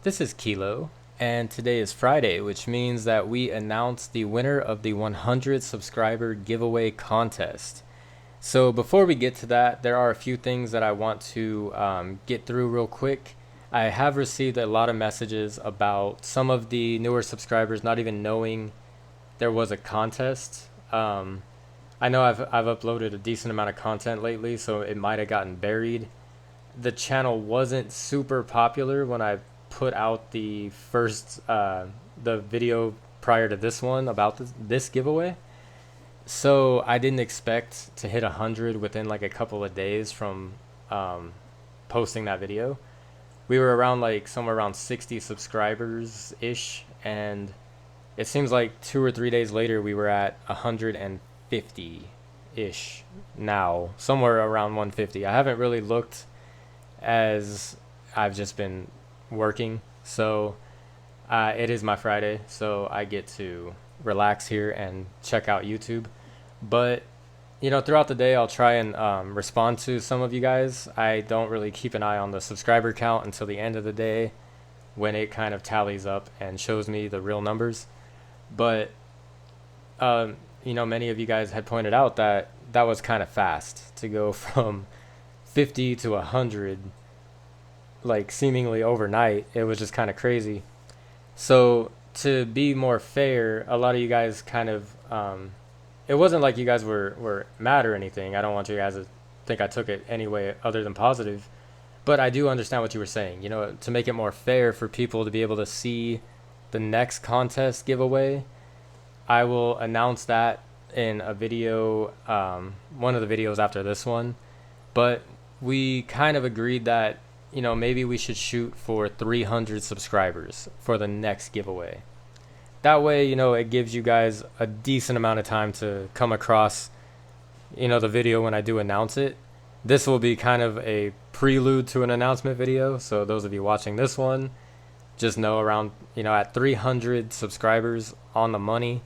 This is Kilo, and today is Friday, which means that we announce the winner of the 100 subscriber giveaway contest. So, before we get to that, there are a few things that I want to get through real quick. I have received a lot of messages about some of the newer subscribers not even knowing there was a contest. I know I've uploaded a decent amount of content lately, so it might have gotten buried. The channel wasn't super popular when I put out the first the video prior to this one about this giveaway. So I didn't expect to hit 100 within like a couple of days from um, posting that video. We were around like somewhere around 60 subscribers ish, and it seems like 2 or 3 days later we were at 150 ish now, somewhere around 150. I haven't really looked as I've just been working. So it is my Friday, so I get to relax here and check out YouTube. But throughout the day, I'll try and respond to some of you guys. I don't really keep an eye on the subscriber count until the end of the day when it kind of tallies up and shows me the real numbers. But many of you guys had pointed out that that was kind of fast to go from 50 to 100, like seemingly overnight. It was just kind of crazy. So to be more fair, a lot of you guys kind of it wasn't like you guys were mad or anything. I don't want you guys to think I took it any way other than positive. But I do understand what you were saying. To make it more fair for people to be able to see the next contest giveaway, I will announce that in a video, one of the videos after this one. But we kind of agreed that, maybe we should shoot for 300 subscribers for the next giveaway. That way, it gives you guys a decent amount of time to come across, the video when I do announce it. This will be kind of a prelude to an announcement video. So those of you watching this one, just know around, at 300 subscribers on the money,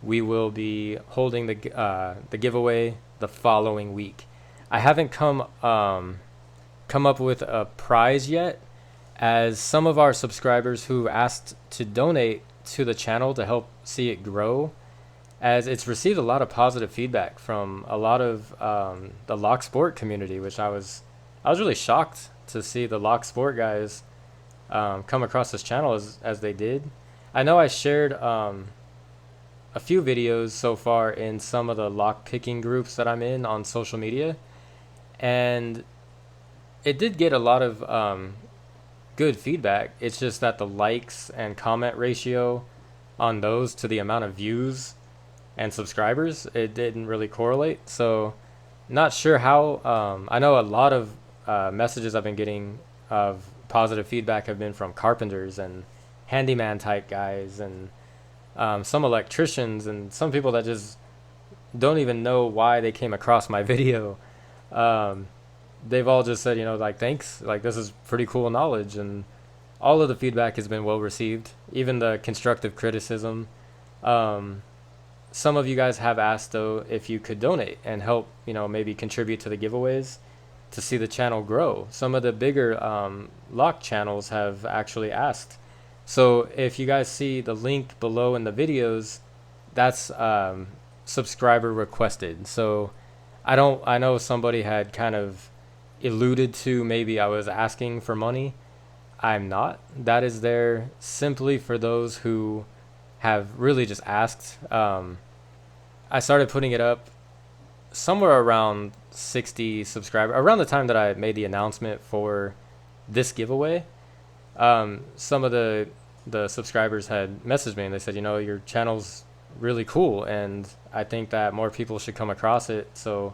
we will be holding the giveaway the following week. I haven't come up with a prize yet, as some of our subscribers who asked to donate to the channel to help see it grow, as it's received a lot of positive feedback from a lot of the lock sport community, which I was really shocked to see the lock sport guys come across this channel as they did. I know I shared a few videos so far in some of the lock picking groups that I'm in on social media, and it did get a lot of good feedback. It's just that the likes and comment ratio on those to the amount of views and subscribers, it didn't really correlate. So not sure how. I know a lot of messages I've been getting of positive feedback have been from carpenters and handyman type guys, and some electricians, and some people that just don't even know why they came across my video. They've all just said, like, thanks, like, this is pretty cool knowledge, and all of the feedback has been well received, even the constructive criticism. Some of you guys have asked, though, if you could donate and help, maybe contribute to the giveaways to see the channel grow. Some of the bigger lock channels have actually asked. So if you guys see the link below in the videos, that's subscriber requested. So I know somebody had kind of alluded to maybe I was asking for money. I'm not. That is there simply for those who have really just asked. I started putting it up somewhere around 60 subscribers, around the time that I made the announcement for this giveaway. Some of the subscribers had messaged me and they said, your channel's really cool, and I think that more people should come across it. So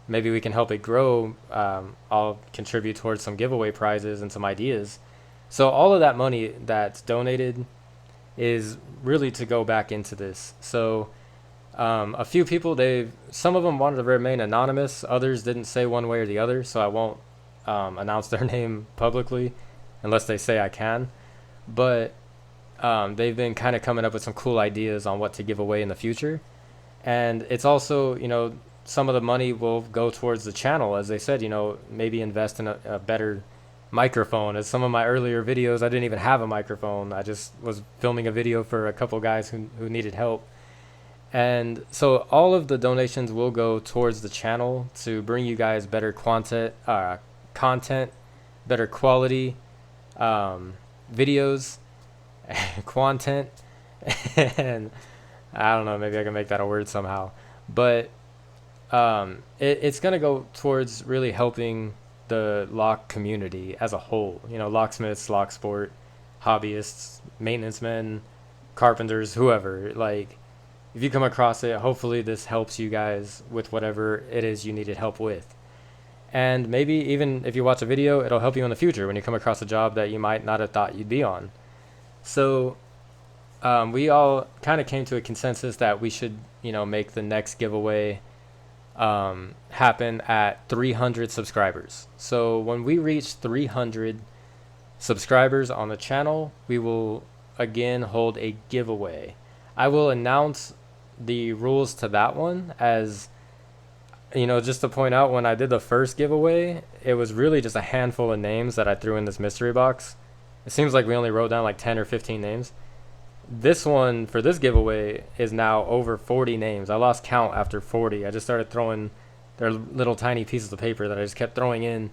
maybe we can help it grow. I'll contribute towards some giveaway prizes and some ideas. So all of that money that's donated is really to go back into this. So a few people, some of them wanted to remain anonymous. Others didn't say one way or the other, so I won't announce their name publicly unless they say I can. But they've been kind of coming up with some cool ideas on what to give away in the future. And it's also, some of the money will go towards the channel, as they said, maybe invest in a better microphone. As some of my earlier videos, I didn't even have a microphone. I just was filming a video for a couple guys who needed help. And so all of the donations will go towards the channel to bring you guys better content, better quality videos, content, and I don't know, maybe I can make that a word somehow. But it's going to go towards really helping the lock community as a whole. You know, locksmiths, lock sport, hobbyists, maintenance men, carpenters, whoever. Like, if you come across it, hopefully this helps you guys with whatever it is you needed help with. And maybe even if you watch a video, it'll help you in the future when you come across a job that you might not have thought you'd be on. So we all kind of came to a consensus that we should, make the next giveaway happen at 300 subscribers. So when we reach 300 subscribers on the channel, we will again hold a giveaway. I will announce the rules to that one, as just to point out, when I did the first giveaway, it was really just a handful of names that I threw in this mystery box. It seems like we only wrote down like 10 or 15 names. This one for this giveaway is now over 40 names. I lost count after 40. I just started throwing their little tiny pieces of paper that I just kept throwing in,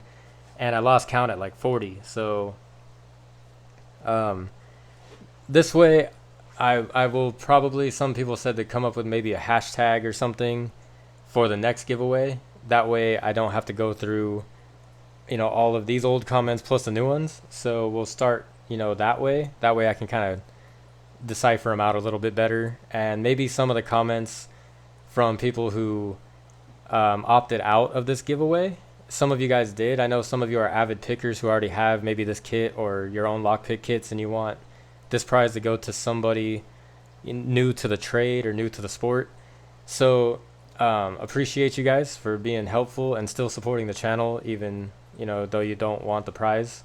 and I lost count at like 40. So this way I will probably, some people said to come up with maybe a hashtag or something for the next giveaway. That way I don't have to go through all of these old comments plus the new ones. So we'll start that way I can kind of decipher them out a little bit better. And maybe some of the comments from people who opted out of this giveaway, some of you guys did. I know some of you are avid pickers who already have maybe this kit or your own lockpick kits, and you want this prize to go to somebody new to the trade or new to the sport. So appreciate you guys for being helpful and still supporting the channel, even though you don't want the prize.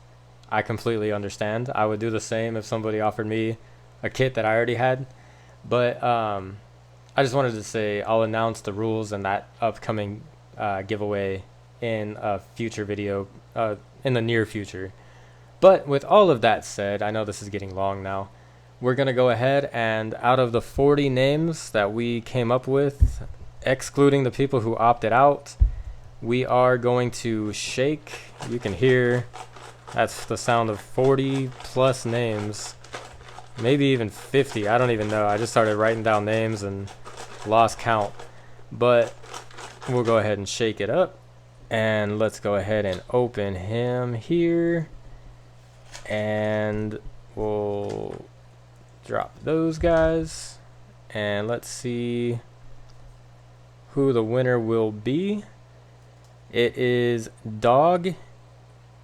I completely understand. I would do the same if somebody offered me a kit that I already had. But I just wanted to say I'll announce the rules and that upcoming giveaway in a future video in the near future. But with all of that said, I know this is getting long now. We're going to go ahead, and out of the 40 names that we came up with, excluding the people who opted out, we are going to shake. You can hear that's the sound of 40 plus names, maybe even 50. I don't even know. I just started writing down names and lost count. But we'll go ahead and shake it up, and let's go ahead and open him here. And we'll drop those guys, and let's see who the winner will be. It is Dog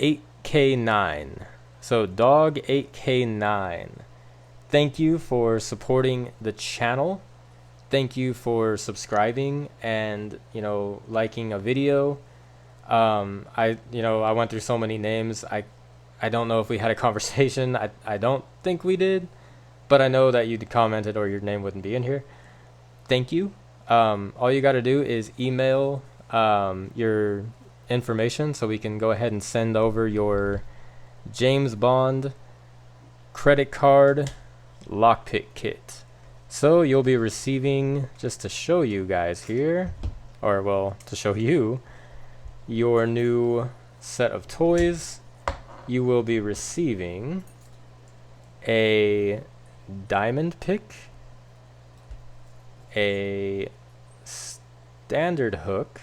8K9. So Dog 8K9, thank you for supporting the channel. Thank you for subscribing and liking a video. I went through so many names. I don't know if we had a conversation. I don't think we did, but I know that you commented or your name wouldn't be in here. Thank you. All you got to do is email your information so we can go ahead and send over your James Bond credit card lockpick kit. So you'll be receiving, just to show you guys here, or well, to show you your new set of toys, you will be receiving a diamond pick, a standard hook,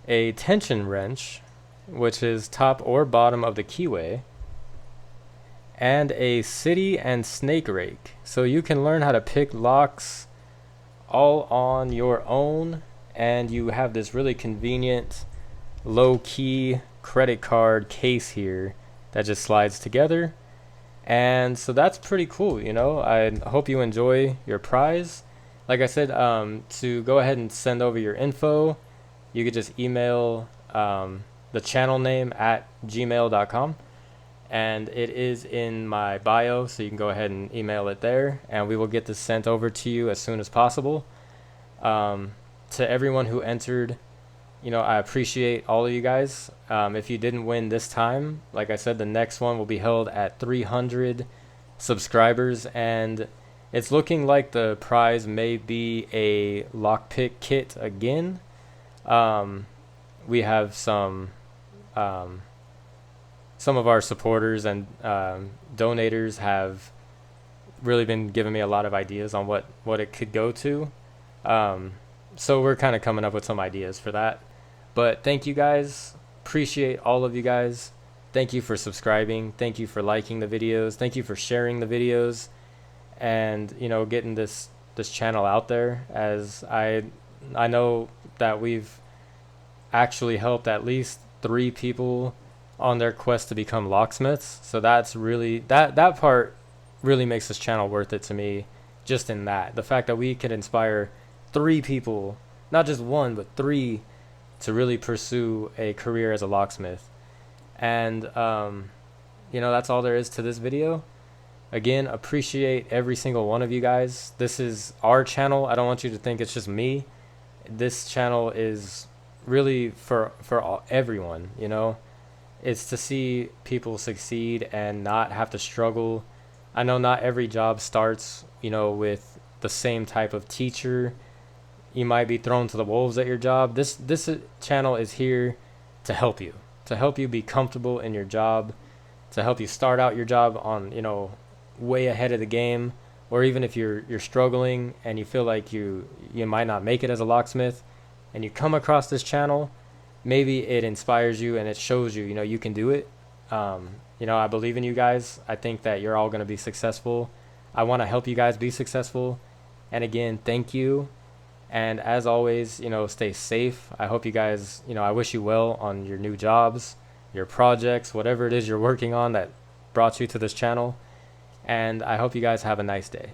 a tension wrench, which is top or bottom of the keyway, and a city and snake rake. So you can learn how to pick locks all on your own, and you have this really convenient low-key credit card case here that just slides together. And so that's pretty cool. I hope you enjoy your prize. Like I said, to go ahead and send over your info, you could just email the channel name at gmail.com, and it is in my bio, so you can go ahead and email it there, and we will get this sent over to you as soon as possible. To everyone who entered I appreciate all of you guys. If you didn't win this time, like I said, the next one will be held at 300 subscribers, and it's looking like the prize may be a lockpick kit again. We have some of our supporters and donators have really been giving me a lot of ideas on what it could go to. So we're kind of coming up with some ideas for that. But thank you guys. Appreciate all of you guys. Thank you for subscribing. Thank you for liking the videos. Thank you for sharing the videos, and getting this channel out there. As I know that we've actually helped at least 3 people on their quest to become locksmiths. So that's really that part really makes this channel worth it to me. Just in that, the fact that we could inspire 3 people, not just 1 but 3, to really pursue a career as a locksmith. And that's all there is to this video. Again, appreciate every single one of you guys. This is our channel. I don't want you to think it's just me. This channel is really for everyone. It's to see people succeed and not have to struggle. I know not every job starts with the same type of teacher. You might be thrown to the wolves at your job. This channel is here to help you be comfortable in your job, to help you start out your job on way ahead of the game. Or even if you're struggling and you feel like you might not make it as a locksmith, and you come across this channel, maybe it inspires you and it shows you you can do it. I believe in you guys. I think that you're all going to be successful. I want to help you guys be successful. And again, thank you. And as always, stay safe. I hope you guys, I wish you well on your new jobs, your projects, whatever it is you're working on that brought you to this channel. And I hope you guys have a nice day.